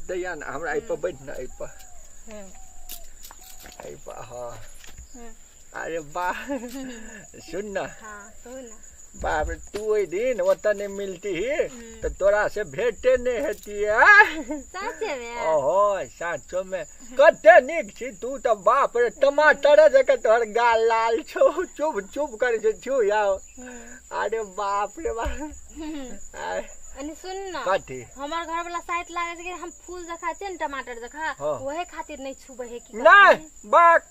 दैया ना हमरा आई पर बैठ ना आई पर हाँ अरे वाह सुन ना बाप रे तू ओई दिन वतने मिलती तो तोरा से भेंटे नहीं होती ओहो साचो में कते निक छी तू तो बाप रे टमाटर जके तोहर गाल लाल छो चुप चुप करे छे छु याओ अरे बाप रे बाप अनि सुन ना कथी हमर घर वाला साइट लागे छै कि हम फूल देखा छै न टमाटर देखा ओहे खातिर नहीं छुबे है की नहीं बाक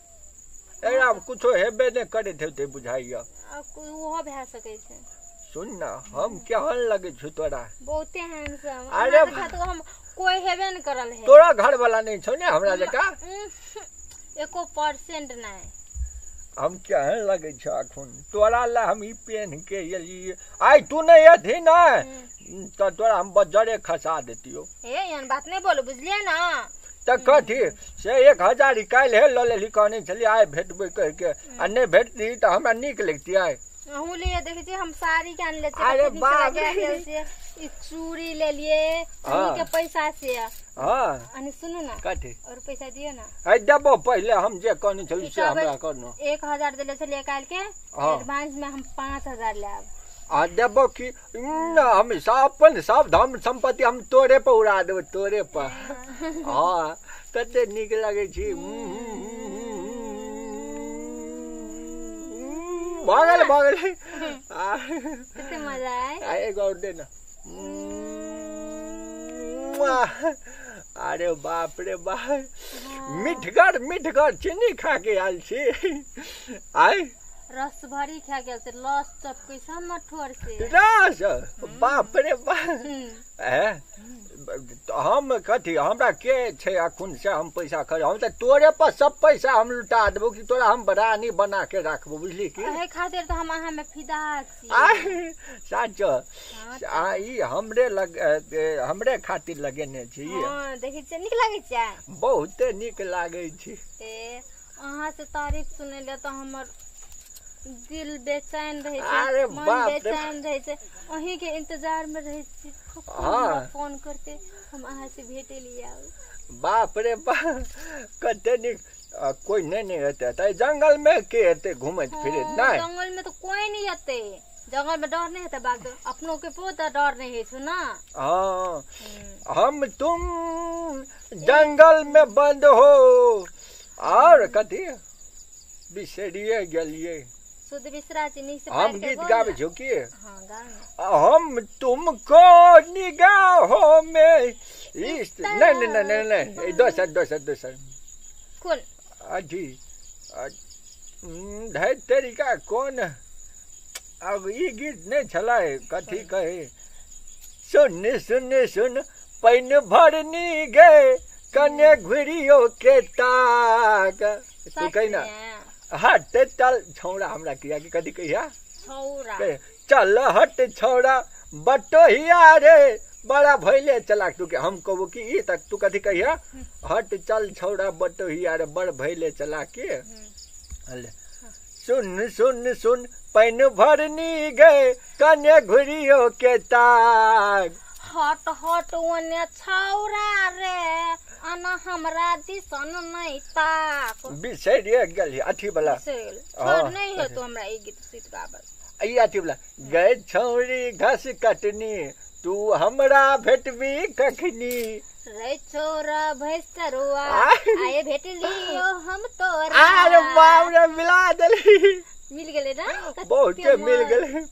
एरा कुछो हेबे ने करे थे बुझाइया ओहो भए सके छै सुन ना हम केहन लगे छु तोरा बहुते हैंडसम अरे तो हम कोई हेबे न करल है तोरा घर वाला नहीं छौ ने हमरा जका 1% नहीं हम केहन लगे छ अखुन तोरा ला हम ई पेन के एली आई तू नहीं अथी ना तो तोरा हम बजरे खसा देतियो ए यन बात नहीं बोलो बुझलिए ना त कथी से 1000 काल हे ल लेली कहने छली आइ भेटबे कह के आ नहीं भेटती त हमरा नीक लगती आइ अहू लिए देखे छी हम साड़ी के आन ले छी अरे बाप से ई चूड़ी ले लिए अही के पैसा से हां अनि सुनु ना कथी और पैसा दियो ना आई देबो पहले हम जे कहने छली से हमरा करनो 1000 देले छलिए काल के एडवांस में हम 5000 लेब आ देबो की ना हम अपन सब धन संपत्ति हम तोरे पे उड़ा देबो तोरे पे हां कते नीक लागे छी भागल कितने मजा आए एक और दे ना अरे बाप रे बाप मिठगर चीनी खा के आल छी आई रस भरी खा गेल से लस चपकै छ मठोर से रस बाप रे बाप हम कथी हमरा के छे अखुन से हम पैसा खर्च हम त तोरे पर सब पैसा हम लुटा देबो कि तोरा हम रानी बना के राखबो बुझली की एहे खातिर त हम अहाँ में फिदा छी साचो ई हमरे खातिर लगेने छी हां देखै छी नीक लागे छै बहुत नीक लागे छी ए अहाँ से तारीफ सुने ले त हमर दिल बेचैन रहे छै अरे मन बेचैन रहे छै अही के इंतजार में रहे छी फोन करते हम अहाँ से भेटे लिया बाप रे बाप कते निक कोई नहीं रहते त जंगल में के एते घूमत फिरत नहीं जंगल में तो कोई नहीं आते जंगल में डर नहीं है बाग अपनों के पोता डर नहीं है छु ना हां हम तुम जंगल में बंद हो और कथी बिसरिए गेलिए शुद्ध विसरा चीनी से हम गीत गावे छो की हां गाओ हम तुमको निगाहों में नहीं दोसर कौन अजी धै तरीका कौन अब ई गीत नहीं चला कथी कहे सुन पैन भरनी गए कने घुरियो के ताक तू कही ना हट चल छौड़ा हमरा किया कि कदी कहिया छौड़ा चल हट छौड़ा बटोहिया रे बड़ा भइले चला तू के हम कहबो कि ई तक तू कदी कहिया हट चल छौड़ा बटोहिया रे बड़ भइले चला के हले सुन पैन भरनी गए कने घुरियो के ताक हट ओने छौड़ा रे अना हमरा दिसन नहीं ताक बिसरिए गेली अथी वाला छोड़ नहीं है तो हमरा ई गीत सीत गाबल ई अथी वाला गए छौरी घास कटनी तू हमरा भेटबी कखनी रे छोरा भैसरुआ आए भेट लियो हम तोरा अरे बाप रे मिला देली मिल गेले ना बहुत मिल गेले